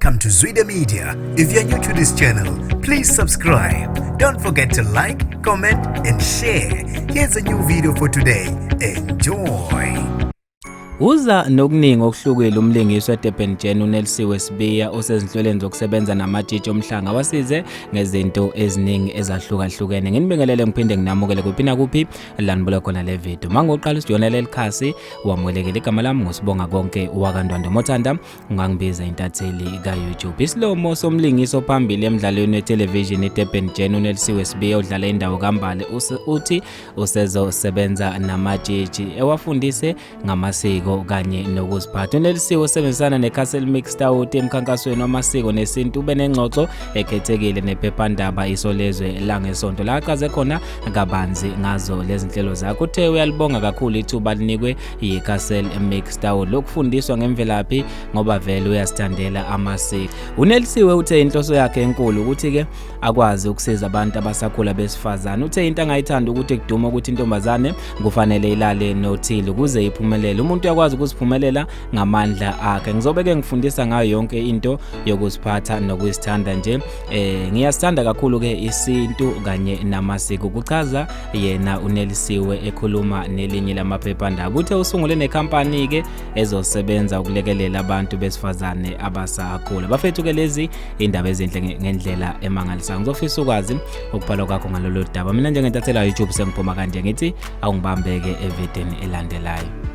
Welcome to Zwida Media. If you're new to this channel, please subscribe. Don't forget to like, comment, and share. Here's a new video for today. Enjoy. Uza nokuningi okuhlukile umlingisi weDurban Gen uNelsiwe Sibiya osezinhlelweni zokusebenza namatshitshi omhlanga wasize ngezinto eziningi ezahlukahlukene. Nginibingelele ngiphinde nginamukele kuphina kuphi la nibuka khona le video. Mangoqala usijonela lelikhasi wamwelekela igama lami ngosibonga konke wakandwanda Mothanda ungangibiza intatheli kaYouTube. Isilomo somlingisi ophambili emidlalweni weTelevision eDurban Gen uNelsiwe Sibiya odlala indawo kaMbale uthi usezosebenza namatshitshi ewafundise ngamasiko kanye nokuziphatha. uNelsiwe osebenzisana neCastle Mixed Out emkhankasweni wamasiko nesintu ube nengxoxo ekhethekile nephephandaba isolezwe langesonto la aqhaze khona kabanzi ngazo lezi zinhlelo zakhe. Uthe uyalibonga kakhulu ithuba linikwe yiCastle Mixed Out lokufundiswa ngemvelaphi ngoba vele uyasithandela amasiko. uNelsiwe uthe inhloso yakhe enkulu ukuthi ke akwazi ukusiza abantu abasakhula besifazane. Uthe into angayithanda ukuthi kuduma ukuthi intombazane kufanele ilale nothile ukuze iphumelele. Umuntu yakwazi ukuziphumelela ngamandla akhe. Ngizobeke ngifundisa ngayo yonke into yokuziphatha nokuzithanda nje. Ngiyasithanda kakhulu ke isintu kanye namasiko. Kuchaza yena uNelsiwe ekhuluma nelinye lamaphephandaba. Uthe usungule nekhampani ke ezosebenza ukulekelela abantu besifazane abasakhula. Bafethu ke lezi indaba ezinhle ngendlela emangalisayo. Ngizofisa ukwazi ukubhala kwakho ngalolu daba. Mina njengentathela YouTube sengiphuma kanje ngithi awungibambeke evideni elandelayo.